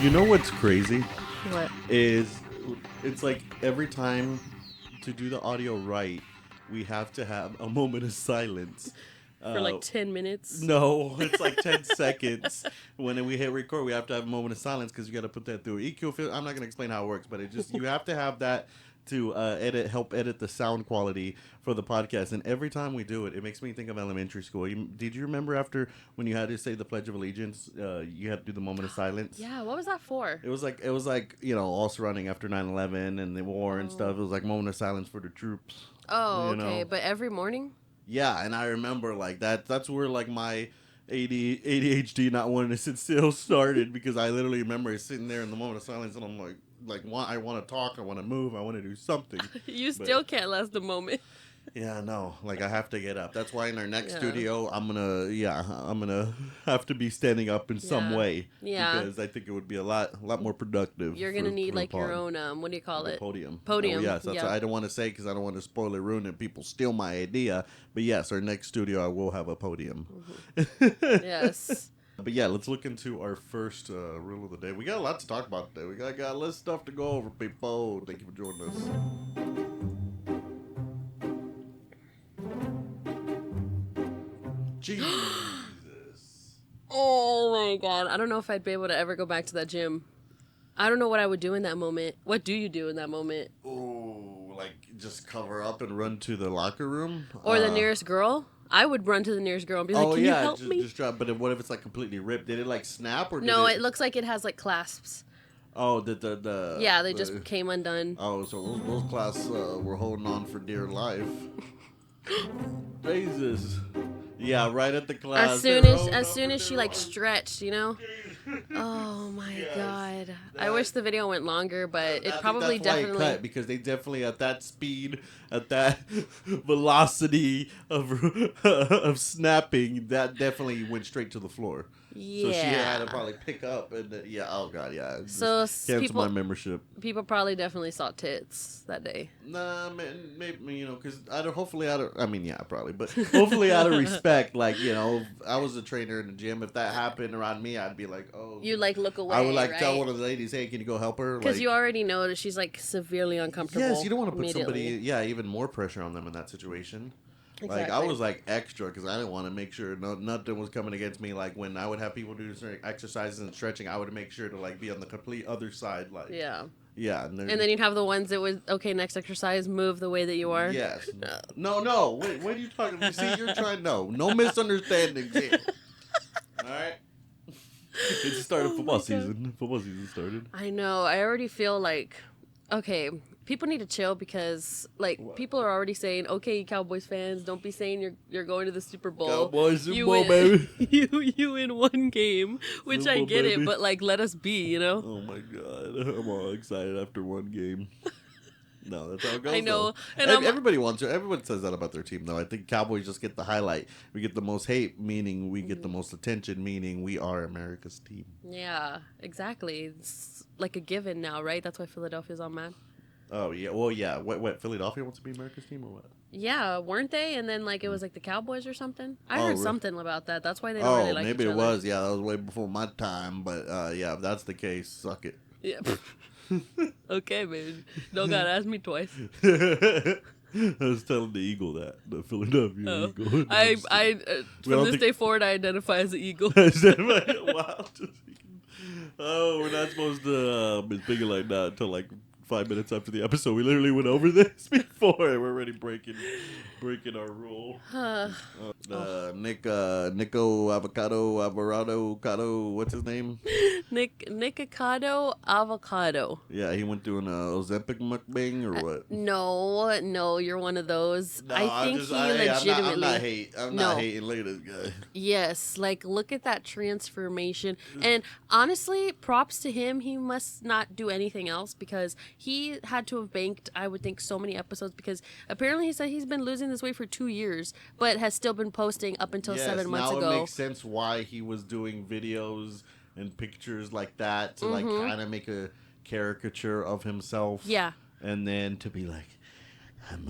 You know what's crazy? What? It's like every time to do the audio right, we have to have a moment of silence. For like 10 minutes? No, it's like 10 seconds. When we hit record, we have to have a moment of silence because you got to put that through EQ. I'm not going to explain how it works, but you have to have that to help edit the sound quality for the podcast. And every time we do it, it makes me think of elementary school. Did you remember after when you had to say the Pledge of Allegiance, you had to do the moment of silence? Yeah, what was that for? It was like all surrounding after 9/11 and the war and stuff. It was like moment of silence for the troops. Oh, okay. But every morning? Yeah, and I remember like that's where like my ADHD not wanting to sit still started, because I literally remember sitting there in the moment of silence and I'm like I want to talk, I want to move, I want to do something. You still can't last a moment. Yeah, no, like I have to get up. That's why in our next studio, I'm gonna have to be standing up in some way. Yeah, because I think it would be a lot more productive. You're gonna need like your own what do you call it? Podium. Podium. Oh, yes, that's what I don't want to say because I don't want to spoil it, ruin it. People steal my idea. But yes, our next studio, I will have a podium. Mm-hmm. Yes. But yeah, let's look into our first rule of the day. We got a lot to talk about today. We got a lot of stuff to go over, people. Thank you for joining us. Jesus. Oh my God. I don't know if I'd be able to ever go back to that gym. I don't know what I would do in that moment. What do you do in that moment? Oh, like just cover up and run to the locker room? Or the nearest girl? I would run to the nearest girl and be like, can you help me? Just drop. But what if it's like completely ripped? Did it like snap or No, it looks like it has like clasps. Oh, the yeah, they just came undone. Oh, so those clasps were holding on for dear life. Jesus. Yeah, right at the class. As soon as she like stretched, you know. Oh my God! I wish the video went longer, but it probably definitely cut, because they definitely at that speed, at that velocity of snapping, that definitely went straight to the floor. Yeah. So she had to probably pick up and oh God, yeah. So cancel my membership. People probably definitely saw tits that day. Nah, man, maybe because hopefully out of respect, like I was a trainer in the gym. If that happened around me, I'd be like, oh. You like look away. I would tell one of the ladies, hey, can you go help her? Because you already know that she's like severely uncomfortable. Yes, you don't want to put somebody, even more pressure on them in that situation. Exactly. Like, I was, like, extra because I didn't want to make sure nothing was coming against me. Like, when I would have people do certain exercises and stretching, I would make sure to, like, be on the complete other side. Like, yeah. Yeah. And then you'd have the ones that would, okay, next exercise, move the way that you are. Yes. No. Wait, what are you talking about? See, you're trying, no misunderstandings here. All right? It just started football season. Football season started. I know. I already feel like, okay, people need to chill because, like, people are already saying, okay, Cowboys fans, don't be saying you're going to the Super Bowl. Cowboys Super Bowl, baby. You win one game, which I get it, but, like, let us be, you know? Oh, my God. I'm all excited after one game. No, that's how it goes. I know. And everybody wants to. Everyone says that about their team, though. I think Cowboys just get the highlight. We get the most hate, meaning we get the most attention, meaning we are America's team. Yeah, exactly. It's like a given now, right? That's why Philadelphia's on mad. Oh, yeah. Well, yeah. What, Philadelphia wants to be America's team or what? Yeah, weren't they? And then, like, it was like the Cowboys or something? I heard something about that. That's why they don't really like maybe each it other. was. Yeah, that was way before my time. But, yeah, if that's the case, suck it. Yeah. Okay, baby. Don't gotta ask me twice. I was telling the Eagle that. The Philadelphia Eagle. From this day forward, I identify as the Eagle. Wow. We're not supposed to be speaking like that until like 5 minutes after the episode. We literally went over this before. We're already breaking our rule. Nikocado Avocado, what's his name? Nikocado Avocado. Yeah, he went doing a Ozempic mukbang or what? No, you're one of those. No, I think he legitimately. I'm not hating. Look at this guy. Yes, like look at that transformation. And honestly, props to him. He must not do anything else because he had to have banked, I would think, so many episodes because apparently he said he's been losing this weight for 2 years, but has still been posting up until 7 months ago. Now it makes sense why he was doing videos and pictures like that to like kind of make a caricature of himself. Yeah. And then to be like, I'm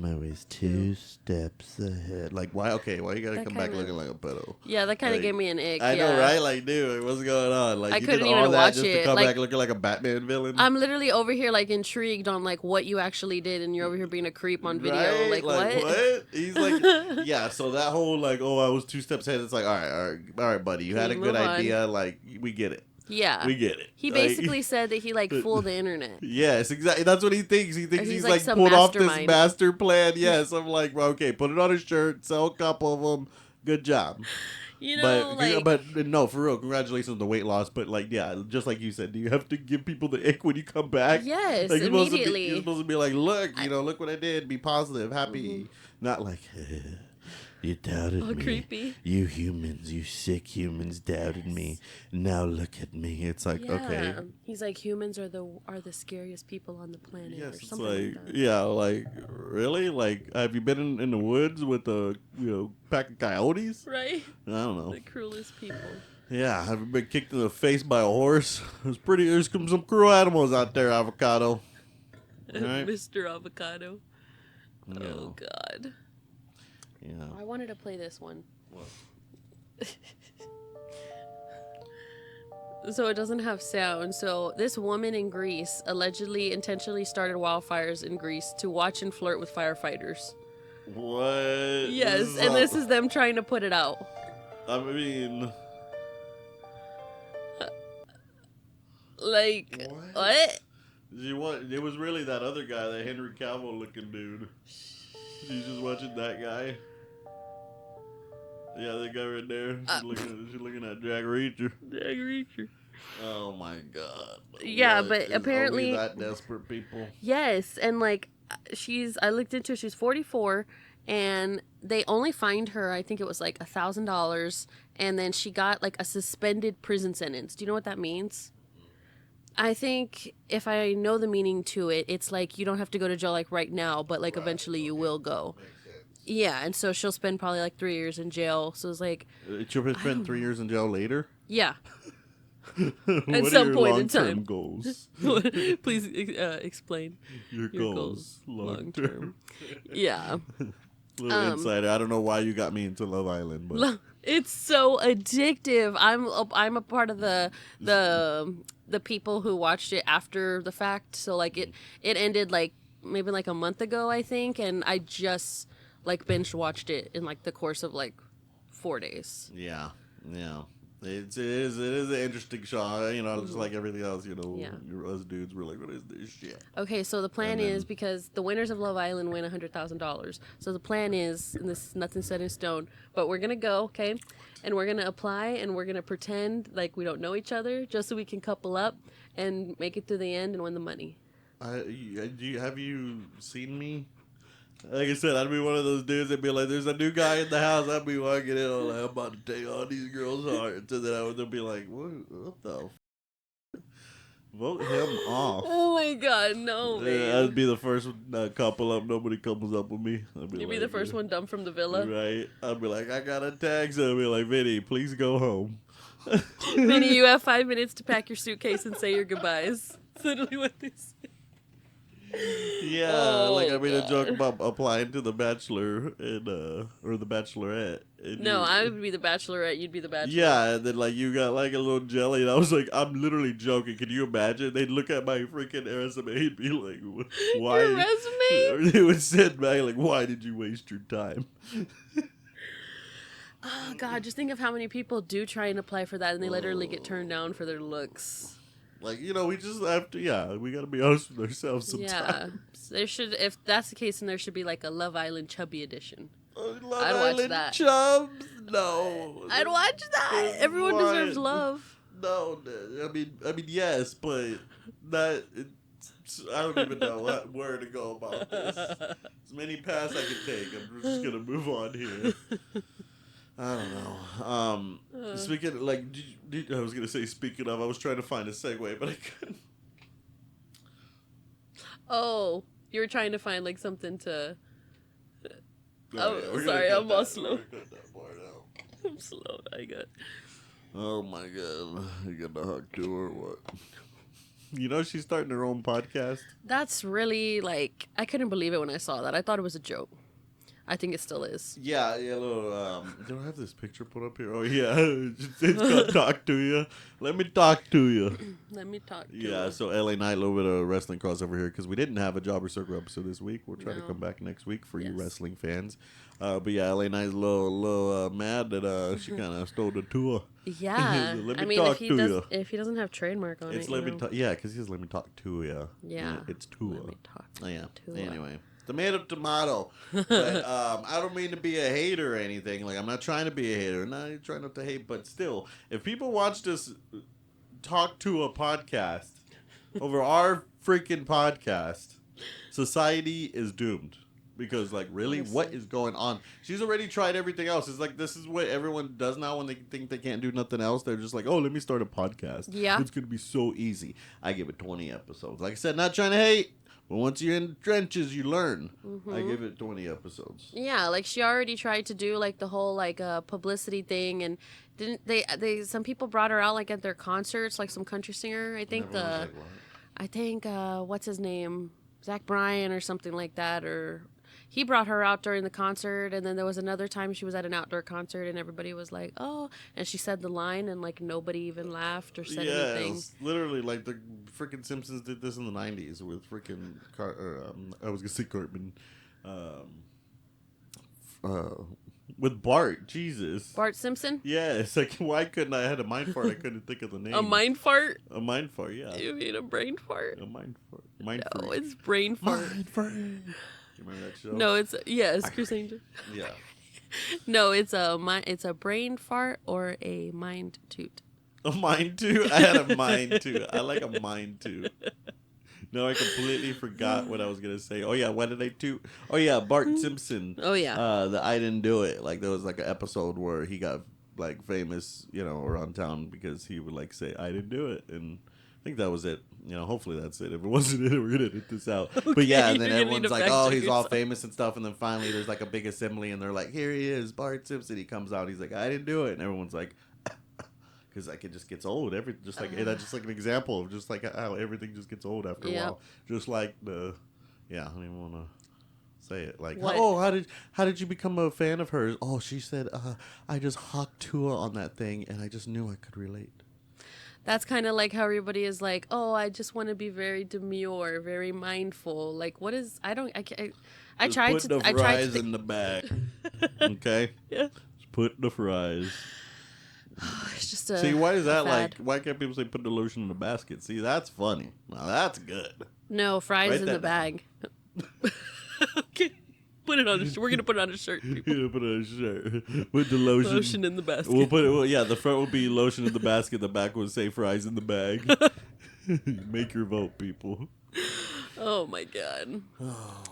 always two steps ahead. Like, why? Okay, why you gotta come back looking like a pedo? Yeah, that kind of gave me an ick. I know, right? Like, dude, what's going on? Like, I you couldn't did even all that watch just it. to come Like, back looking like a Batman villain? I'm literally over here, like, intrigued on, like, what you actually did, and you're over here being a creep on video. Right? Like, what? He's like, yeah, so that whole, like, oh, I was two steps ahead. It's like, all right, buddy. You had a good idea. Like, we get it. Yeah. We get it. He basically said that he, like, fooled the internet. Yes, exactly. That's what he thinks. He thinks he's like some pulled off this mastermind. master plan. Yes, I'm like, well, okay, put it on a shirt, sell a couple of them. Good job. You know, but no, for real, congratulations on the weight loss. But like, yeah, just like you said, do you have to give people the ick when you come back? Yes, like, immediately. You're supposed to be like, look, look what I did. Be positive, happy. Mm-hmm. Not like, you doubted me. Creepy. You humans, you sick humans doubted me. Now look at me. It's like, okay. He's like, humans are the scariest people on the planet. Yes, or it's something like, like that. yeah, like, really? Like, have you been in the woods with a, pack of coyotes? Right? I don't know. The cruelest people. Yeah, have you been kicked in the face by a horse? There's some cruel animals out there, Avocado. Right? Mr. Avocado. Yeah. Oh, God. Yeah. I wanted to play this one. What? So it doesn't have sound. So this woman in Greece allegedly intentionally started wildfires in Greece to watch and flirt with firefighters. What? Yes, this is them trying to put it out. I mean... Like, what? It was really that other guy, that Henry Cavill looking dude. She's just watching that guy. Yeah, that guy right there. She's looking at Jack Reacher. Jack Reacher. Oh my God. Yeah, What, but apparently that desperate people. Yes, and like I looked into it, she's 44 and they only fined her, I think it was like $1,000, and then she got like a suspended prison sentence. Do you know what that means? I think if I know the meaning to it, it's like you don't have to go to jail like right now, but like eventually you will go. Yeah, and so she'll spend probably like 3 years in jail. So it's like She'll spend 3 years in jail later? Yeah. At some point in time. Goals? Please explain your goals long term. Yeah. Little insider. I don't know why you got me into Love Island, but it's so addictive. I'm a part of the people who watched it after the fact. So like it ended like maybe like a month ago, I think, and I just like binge watched it in like the course of like 4 days. Yeah. It is an interesting show, just like everything else, us dudes, we're like, what is this shit? Okay, so the plan is, because the winners of Love Island win $100,000. So the plan is, and this is nothing set in stone, but we're going to go, okay? And we're going to apply, and we're going to pretend like we don't know each other, just so we can couple up and make it to the end and win the money. Have you seen me? Like I said, I'd be one of those dudes that'd be like, there's a new guy in the house. I'd be walking in, I'm about to take all these girls' hearts. And then they'll be like, what the f? Vote him off. Oh my God, no, man. I'd be the first couple up. Nobody comes up with me. You'd be the first one dumped from the villa. Right. I'd be like, I got a text. I'd be like, Vinny, please go home. Vinny, you have 5 minutes to pack your suitcase and say your goodbyes. That's literally what they say. Yeah, like I made a joke about applying to the Bachelor or the Bachelorette. No, I would be the Bachelorette. You'd be the Bachelor. Yeah, and then like you got like a little jelly, and I was like, I'm literally joking. Can you imagine? They'd look at my freaking resume and be like, why? Your resume? They would send back like, why did you waste your time? Oh God, just think of how many people do try and apply for that, and they literally get turned down for their looks. Like, we just have to, we got to be honest with ourselves sometimes. Yeah. There should, if that's the case, then there should be like a Love Island chubby edition. I'd watch that. Chubs? No. I'd watch that. Everyone deserves love. No, I mean, yes, but I don't even know where to go about this. As many paths I can take. I'm just going to move on here. I don't know. Speaking, like, I was going to say, speaking of, I was trying to find a segue, but I couldn't. Oh, you were trying to find, like, something to... Sorry, I'm all slow. Cut that part out. I'm slow, I got... Oh, my God. You got the hug to or what? You know, she's starting her own podcast. That's really like I couldn't believe it when I saw that. I thought it was a joke. I think it still is. Yeah, little, do I have this picture put up here? Oh, yeah. It's called Talk to You. Let me talk to you. Let me talk to Yeah, you. so LA Knight, a little bit of wrestling crossover here because we didn't have a Jobber Circle episode this week. We'll try to come back next week for you wrestling fans. But yeah, LA Knight's a little mad that she kind of stole the tour. Yeah. Let me I mean, talk to you. if he doesn't have trademark on It's it, let me talk. Yeah, because he says let me talk to you. Yeah. It's Tuah. Let me talk Oh, yeah. to Anyway. Tomato. But I don't mean to be a hater or anything. Like, I'm not trying to be a hater. I'm trying not to hate. But still, if people watch this talk to a podcast over our freaking podcast, society is doomed. Because, like, really, Honestly. what is going on? She's already tried everything else. It's like, this is what everyone does now when they think they can't do nothing else. They're just like, oh, let me start a podcast. Yeah. It's going to be so easy. I give it 20 episodes. Like I said, not trying to hate. But once you're in the trenches, you learn. Mm-hmm. I give it 20 episodes. Yeah, like she already tried to do like the whole like publicity thing, and didn't they some people brought her out like at their concerts, like some country singer. I think what's his name, Zach Bryan or something like that, or he brought her out during the concert, and then there was another time she was at an outdoor concert and everybody was like, oh, and she said the line and like nobody even laughed or said anything. It's literally like the freaking Simpsons did this in the 90s with freaking I was gonna say Cartman, with Bart. Jesus, Bart Simpson. Yeah, it's like, why couldn't I had a mind fart? I couldn't think of the name. A mind fart. A mind fart. Yeah. You mean a brain fart? A mind fart. Mind No, freak. it's brain fart. Mind fart. You remember that show? No, it's Chris Angel. Yeah. No, it's a brain fart or a mind toot. A mind toot? I had a mind toot. I like a mind toot. No, I completely forgot what I was gonna say. Oh yeah, what did I toot? Oh yeah, Bart Simpson. Oh yeah. The I didn't do it. Like there was like an episode where he got like famous, around town because he would like say I didn't do it, and I think that was it. Hopefully that's it. If it wasn't it, we're gonna edit this out. Okay, but yeah, and then you need everyone's to like, fact oh, check he's all yourself. famous and stuff, and then finally there's like a big assembly, and they're like, here he is, Bart Simpson. He comes out, he's like, I didn't do it, and everyone's like. Because like it just gets old. That's just like an example of just like how everything just gets old after a while. Just like I don't even want to say it. Like, what? Oh, how did you become a fan of hers? Oh, she said, I just hawked Tuah on that thing, and I just knew I could relate. That's kind of like how everybody is like, oh, I just want to be very demure, very mindful. Like, what is? I tried to. Put the fries in the bag. Okay. Yeah. Just put the fries. It's just a. See, why is that fad. like? Why can't people say put the lotion in the basket? See, that's funny. Now that's good. No, fries Write in that the bag. Okay. Put it on. We're gonna put it on a shirt. People. You put it on a shirt with the lotion. Lotion in the basket. We'll put it. The front will be lotion in the basket. The back will say fries in the bag. Make your vote, people. Oh my god. Oh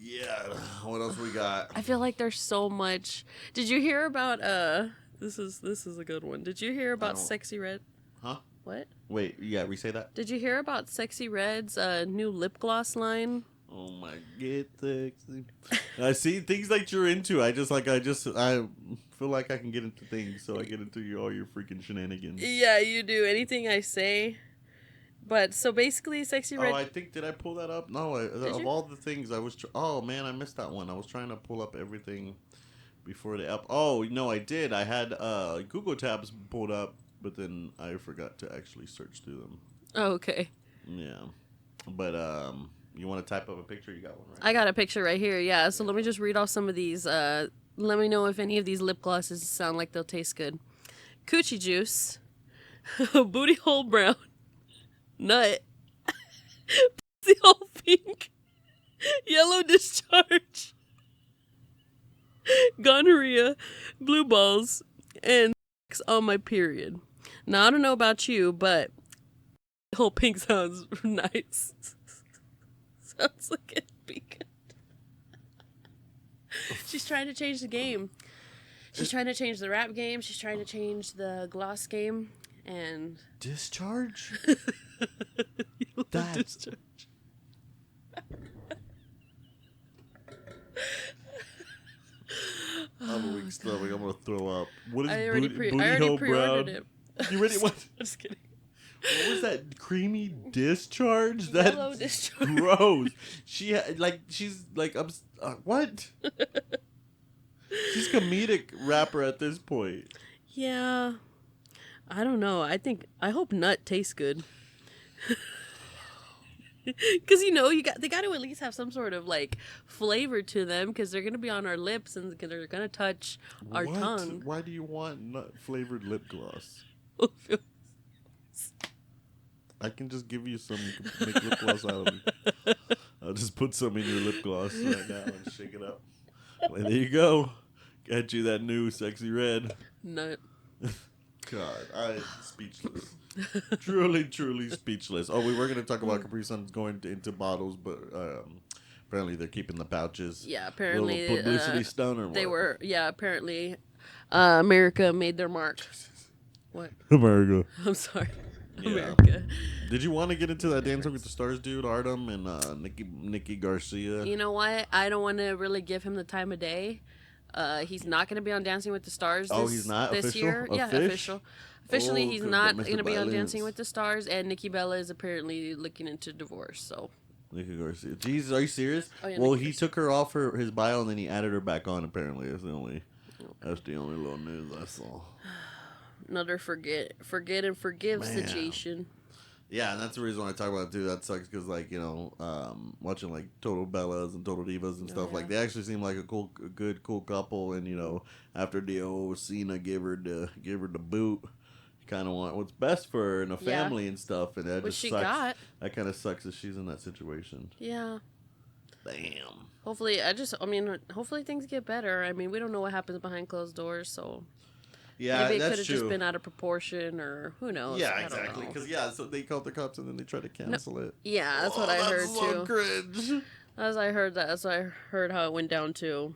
yeah. What else we got? I feel like there's so much. Did you hear about This is a good one. Did you hear about Sexy Red? Huh? What? Wait. Yeah. Re-say that. Did you hear about Sexy Red's new lip gloss line? Oh my, get sexy. I see things like you're into. I feel like I can get into things, so I get into all your freaking shenanigans. Yeah, you do. Anything I say. But so basically, Sexy Red. Oh, I think, did I pull that up? No, of all the things I was. Oh man, I missed that one. I was trying to pull up everything before the app. Oh no, I did. I had Google tabs pulled up, but then I forgot to actually search through them. Oh, okay. Yeah, but you want to type up a picture? You got one, right? I got a picture right here. Yeah. So let me just read off some of these. Let me know if any of these lip glosses sound like they'll taste good. Coochie juice, booty hole brown, nut, pussy hole pink, yellow discharge, gonorrhea, blue balls, and sex on my period. Now I don't know about you, but whole pink sounds nice. Sounds like it'd be good. She's trying to change the game. She's trying to change the rap game. She's trying to change the gloss game. And discharge? That's discharge. I'm a weak stomach. I'm gonna throw up. What is I already booty pre-ordered hole brown? it. You ready? What? I'm just kidding. What was that creamy discharge? Yellow That's discharge. gross. She's like, what? She's comedic rapper at this point. Yeah. I don't know. I hope nut tastes good. Because they got to at least have some sort of like flavor to them, because they're gonna be on our lips and they're gonna touch our tongue. Why do you want nut flavored lip gloss? I can just give you some, make lip gloss out of it. I'll just put some in your lip gloss right now and shake it up. Well, there you go. Got you that new sexy red. Nut. God, I'm speechless. Truly speechless. Oh, we were going to talk about Capri Suns going into bottles, but apparently they're keeping the pouches. Yeah, apparently. A little publicity stunt or what? They were, apparently America made their mark. What? America. I'm sorry. Yeah. America. Did you want to get into that Dancing with the Stars dude, Artem, and Nikki Garcia? You know what? I don't want to really give him the time of day. He's not going to be on Dancing with the Stars he's not? this Official? year. Yeah, official. Officially, he's not going to be on violence. Dancing with the Stars, and Nikki Bella is apparently looking into divorce. So, Nikki Garcia. Jesus, are you serious? Oh, yeah, well, Nikki he Garcia. took her off his bio and then he added her back on. Apparently, that's the only little news I saw. another forget and forgive Man. situation. Yeah, and that's the reason why I talk about it too. That sucks because, like, watching like Total Bellas and Total Divas and stuff, like they actually seem like a good couple. And after the old Cena gave her the boot, you kind of want what's best for her and a family and stuff. And that Which just she sucks. got. That kind of sucks that she's in that situation. Yeah. Damn. Hopefully, hopefully things get better. I mean, we don't know what happens behind closed doors, so. Yeah, Maybe it that's could have true. just been out of proportion, or who knows. Yeah, I don't exactly. know. Because so they called the cops and then they tried to cancel it. Yeah, that's what I heard so too. Cringe. As I heard that, as I heard how it went down too.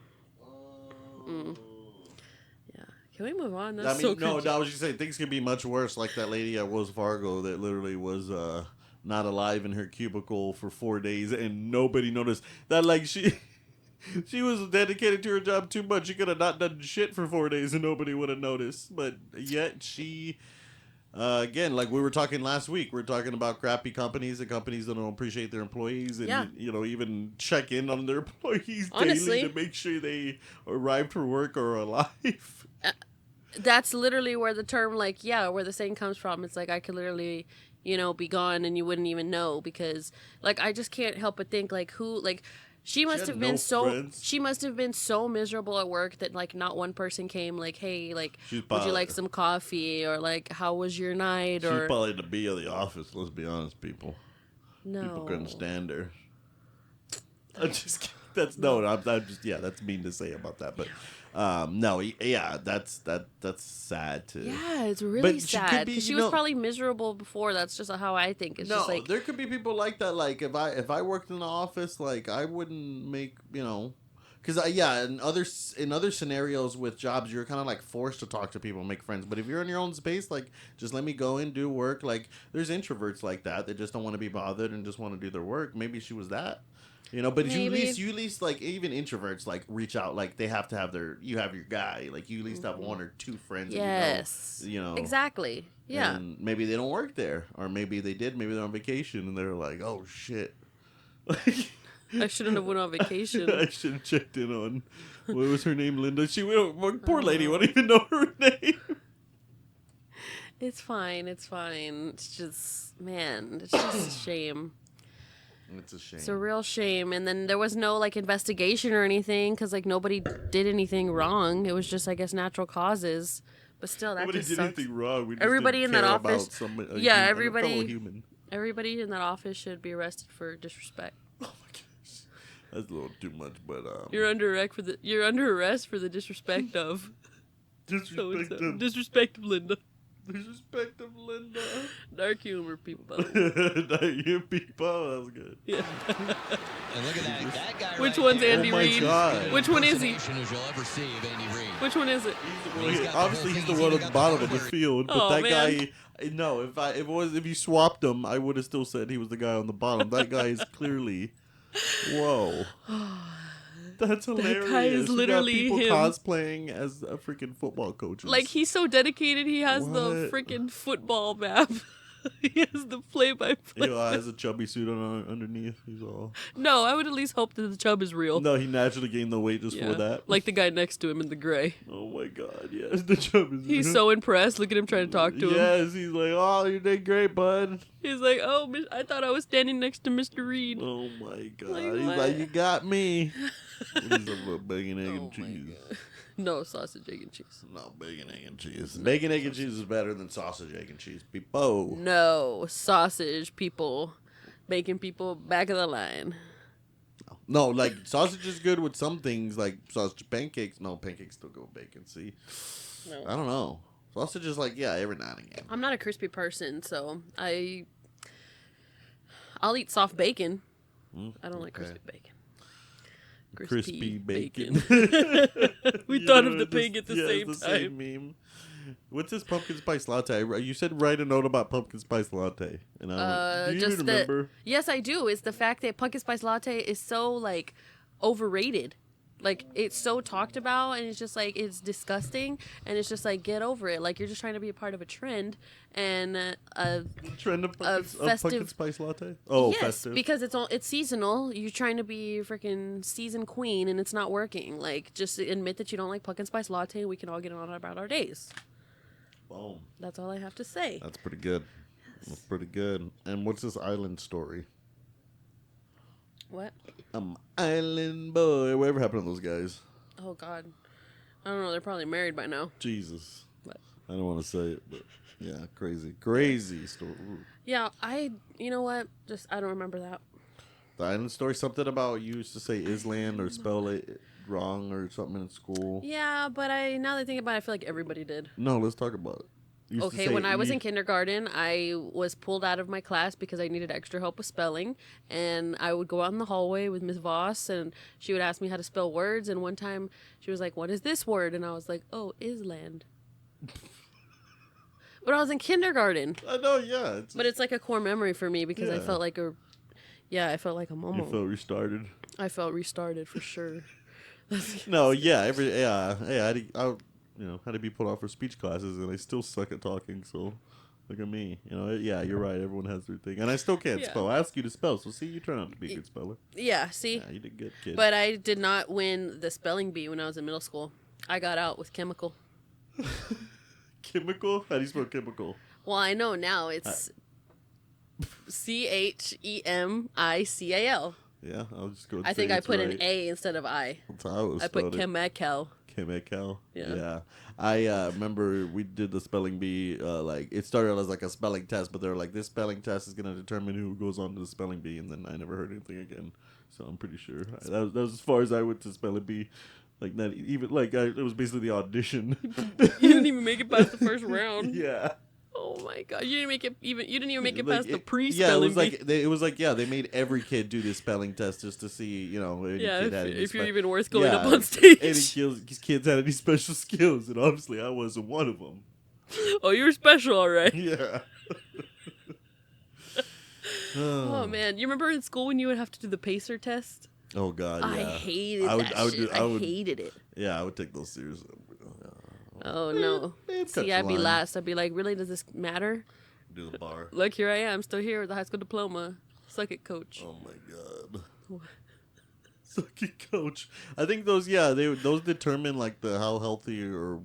Yeah, can we move on? That's so no, cringy. I was just saying things could be much worse. Like that lady at Wells Fargo that literally was not alive in her cubicle for 4 days and nobody noticed. That like she was dedicated to her job too much. She could have not done shit for 4 days and nobody would have noticed. But yet she, again, like we were talking last week, we're talking about crappy companies and companies that don't appreciate their employees and, even check in on their employees Honestly, daily to make sure they arrived for work or are alive. That's literally where the term, where the saying comes from. It's like I could literally, be gone and you wouldn't even know, because, I just can't help but think, she must have been she must have been so miserable at work that not one person came hey, would you like some coffee, or how was your night, or she's probably the bee of the office. Let's be honest, people. No, people couldn't stand her. I'm just kidding. I'm just that's mean to say about that, but that's sad too. Yeah, it's really sad because she was probably miserable before. That's just how I think. It's just there could be people like that. Like if I worked in the office, I wouldn't make because in other scenarios with jobs, you're kind of forced to talk to people and make friends. But if you're in your own space, just let me go in, do work. there's introverts like that. They just don't want to be bothered and just want to do their work. Maybe she was that. But Maybe. you at least even introverts reach out, they have to have you have your guy, you at least have one or two friends. Yes. Exactly. Yeah. And maybe they don't work there, or maybe they did. Maybe they're on vacation and they're like, oh shit. I shouldn't have went on vacation. I should have checked in on what was her name, Linda. Poor lady, won't even know her name. It's fine. It's just, man, it's just a shame. It's a shame. It's a real shame. And then there was no investigation or anything, because nobody did anything wrong. It was just, I guess, natural causes. But still, that nobody just did sucks. anything wrong. We just Everybody didn't in that care office, about everybody, human. everybody in that office should be arrested for disrespect. Oh my gosh, that's a little too much. But you're under arrest for the disrespect of disrespect of Linda. Disrespect of Linda. Dark humor, people. Dark humor, people. That was good. Yeah. And look at that guy. Which one's Andy Reid? God. Which one is he? Which one is it? Obviously, he's the one at the bottom of the field. But Oh, that man. guy, no. If you swapped him, I would have still said he was the guy on the bottom. That guy is clearly. Whoa. That's hilarious. That guy is literally you got people him. cosplaying as a freaking football coach. He's so dedicated. He has the What? freaking football map. He has the play-by-play. He has a chubby suit on underneath. He's all. No, I would at least hope that the chub is real. No, he naturally gained the weight just for that. Like the guy next to him in the gray. Oh my god, yes, the chub is. He's so impressed. Look at him trying to talk to him. Yes, he's like, oh, you did great, bud. He's like, oh, I thought I was standing next to Mr. Reid. Oh my god. Like, He's what? like, you got me. He's a bacon, egg, and cheese. No, sausage, egg, and cheese. No, bacon, egg, and cheese. Bacon, egg, and cheese is better than sausage, egg, and cheese. People. No, sausage people. Bacon people, back of the line. No, like, sausage is good with some things, like sausage pancakes. No, pancakes still go with bacon, see? No. I don't know. Sausage is like, yeah, every now and again. I'm not a crispy person, so I'll eat soft bacon. I don't like crispy bacon. Crispy bacon. We thought of the pig at the same it's the time. same meme. What's this pumpkin spice latte? You said write a note about pumpkin spice latte. And do you even remember? Yes, I do. It's the fact that pumpkin spice latte is so, like, overrated. Like, it's so talked about, and it's just, like, it's disgusting, and it's just, like, get over it. Like, you're just trying to be a part of a trend, and Trend of pumpkin spice latte? Oh, yes, festive. because it's seasonal. You're trying to be freaking season queen, and it's not working. Like, just admit that you don't like pumpkin spice latte, and we can all get on about our days. Boom. That's all I have to say. That's pretty good. That's pretty good. And what's this island story? What? Island boy. Whatever happened to those guys? Oh, God. I don't know. They're probably married by now. Jesus. What? I don't want to say it, but yeah, crazy story. Yeah, you know what? I don't remember that. The island story, something about you used to say Island or spell it wrong or something in school. Yeah, but now that I think about it, I feel like everybody did. No, let's talk about it. Okay, when I was in kindergarten, I was pulled out of my class because I needed extra help with spelling. And I would go out in the hallway with Miss Voss, and she would ask me how to spell words. And one time, she was like, what is this word? And I was like, oh, Island. But I was in kindergarten. I know, yeah. But it's like a core memory for me because I felt like a momo. You felt restarted. I felt restarted for sure. No, yeah, I had to be put off for speech classes, and I still suck at talking. So, look at me. Yeah, you're right. Everyone has their thing, and I still can't spell. I ask you to spell, so see, you turn out to be a good speller. Yeah, see. Yeah, you did good, kid. But I did not win the spelling bee when I was in middle school. I got out with chemical. Chemical? How do you spell chemical? Well, I know now. It's CHEMICAL. Yeah, I'll just go. I think I put an A instead of I. That's how I put chemical. Chemical. Yeah. I remember we did the spelling bee. Like it started as like a spelling test, but they were like, this spelling test is gonna determine who goes on to the spelling bee, and then I never heard anything again. So I'm pretty sure that was as far as I went to spelling bee. Like not even like it was basically the audition. You didn't even make it past the first round. Yeah. Oh my god! You didn't even make it like, past the pre-spelling. Yeah, it was like they made every kid do this spelling test just to see any kid had any if you're even worth going up on any stage. kids had any special skills, and obviously I wasn't one of them. Oh, you were special, all right. Yeah. Oh man, you remember in school when you would have to do the pacer test? Oh god, yeah. I hated that shit. I hated it. Yeah, I would take those seriously. Oh no! See, I'd be last. I'd be like, really? Does this matter? Do the bar. Look, here I am, still here with the high school diploma. Suck it, coach. Oh my god. What? Suck it, coach. I think those determine like how healthy or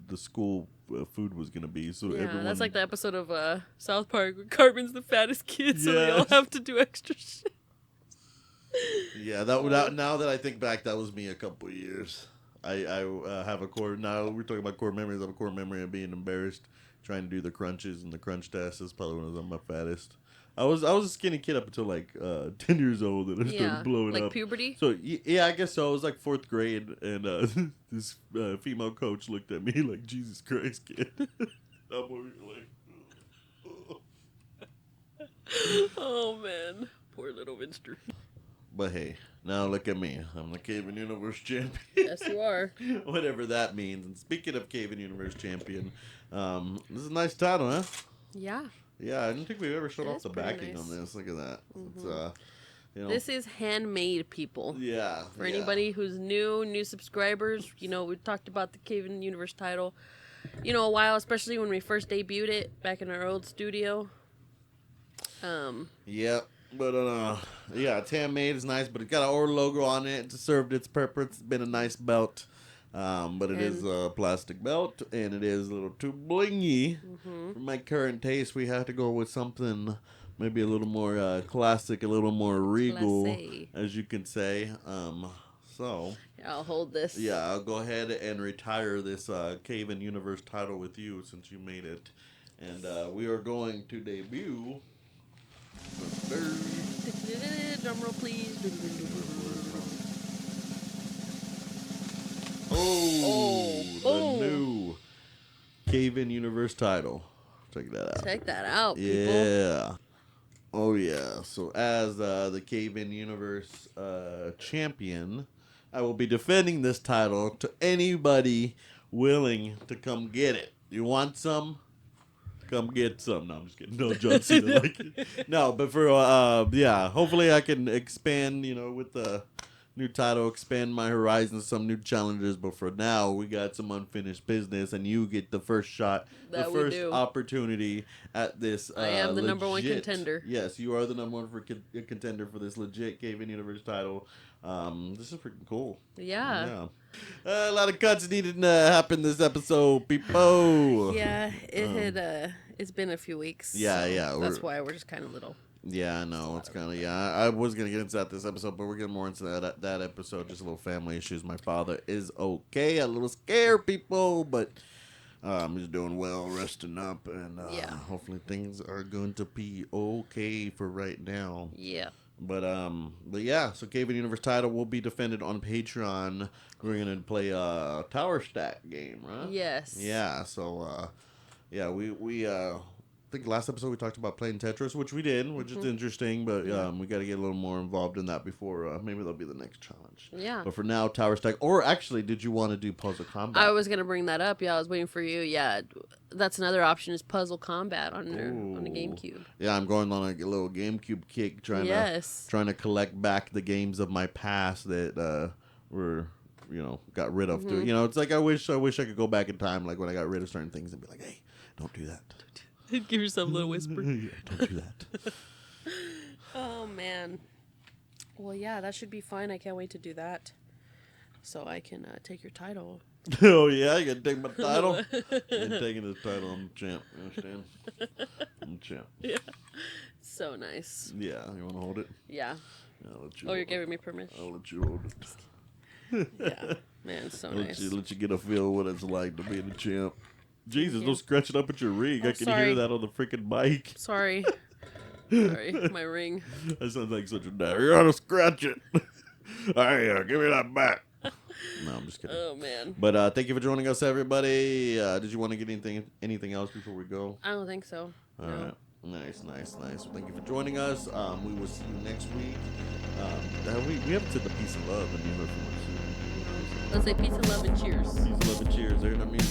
the school food was gonna be. So everyone. That's like the episode of South Park where Cartman's the fattest kid, so they all have to do extra shit. Yeah, now that I think back, that was me a couple of years. I have a core. Now we're talking about core memories. I have a core memory of being embarrassed trying to do the crunches and the crunch test. That's probably when I was at my fattest. I was a skinny kid up until like 10 years old, and I started blowing up. Like puberty. So yeah, I guess so. I was like 4th grade, and this female coach looked at me like, "Jesus Christ, kid." I'm over here like, oh man, poor little Vinster. But hey, now look at me. I'm the CayVin Universe champion. Yes, you are. Whatever that means. And speaking of CayVin Universe champion, this is a nice title, huh? Yeah. Yeah, I don't think we've ever showed off the backing nice. on this. Look at that. Mm-hmm. It's, this is handmade, people. Yeah. For anybody who's new subscribers, we talked about the CayVin Universe title, a while, especially when we first debuted it back in our old studio. Yep. But yeah, it's handmade. It's nice, but it got an Oro logo on it. It served its purpose. It's been a nice belt. But it is a plastic belt, and it is a little too blingy. For my current taste, we have to go with something maybe a little more classic, a little more regal, Classy. as you can say. So I'll hold this. yeah, I'll go ahead and retire this CayVin Universe title with you since you made it. And we are going to debut the third. Drum roll, please. The boom. new CayVin Universe title. Check that out. Check that out, people. Yeah. Oh, yeah. So, as the CayVin Universe champion, I will be defending this title to anybody willing to come get it. You want some? Come get some. No, I'm just kidding. No, John Cena like it. No, but for, yeah, hopefully I can expand, with the new title, expand my horizons, some new challenges. But for now, we got some unfinished business, and you get the first shot, That the we first do. opportunity at this. I am the number one legit- contender. Yes, you are the number one contender for this legit CayVin Universe title. This is freaking cool. Yeah. A lot of cuts needed to happen this episode, people. Yeah, it had. It's been a few weeks. Yeah, so yeah, That's we're- why we're just kind of little. Yeah, I know. It's kind of, I was going to get into that this episode, but we're getting more into that episode. Just a little family issues. My father is okay. A little scared, people, but he's doing well, resting up, and hopefully things are going to be okay for right now. Yeah. But yeah, so CayVin Universe title will be defended on Patreon. We're going to play a Tower Stack game, right? Yes. Yeah, so, yeah, we I think last episode we talked about playing Tetris, which we did, which is interesting, but we got to get a little more involved in that before maybe that'll be the next challenge. Yeah. But for now, Tower Stack. Or actually, did you want to do Puzzle Combat? I was gonna bring that up. Yeah, I was waiting for you. Yeah, that's another option is Puzzle Combat on the GameCube. Yeah, I'm going on a little GameCube kick, trying to collect back the games of my past that were got rid of. It's like I wish I could go back in time, like when I got rid of certain things, and be like, hey, don't do that. Give yourself a little whisper. Yeah, don't do that. Oh man. Well, yeah, that should be fine. I can't wait to do that, so I can take your title. Oh yeah, you gotta take my title. You're taking the title. I'm the champ. You understand? I'm the champ. Yeah. So nice. Yeah, you wanna hold it? Yeah. I'll let you Oh, you're hold it. giving me permission. I'll let you hold it. Yeah. Man, so nice. Let you get a feel what it's like to be the champ. Jesus, you. don't scratch it up at your ring. Oh, I can sorry. hear that on the freaking mic. Sorry. Sorry, my ring. That sounds like such a dad. You're gonna scratch it. Hey, give me that back. No, I'm just kidding. Oh man. But thank you for joining us, everybody. Did you want to get anything else before we go? I don't think so. All No. right. Nice. Well, thank you for joining us. We will see you next week. We haven't said the peace and love, and you heard from us. Let's say peace and love and cheers. Peace and love and cheers. There, I mean.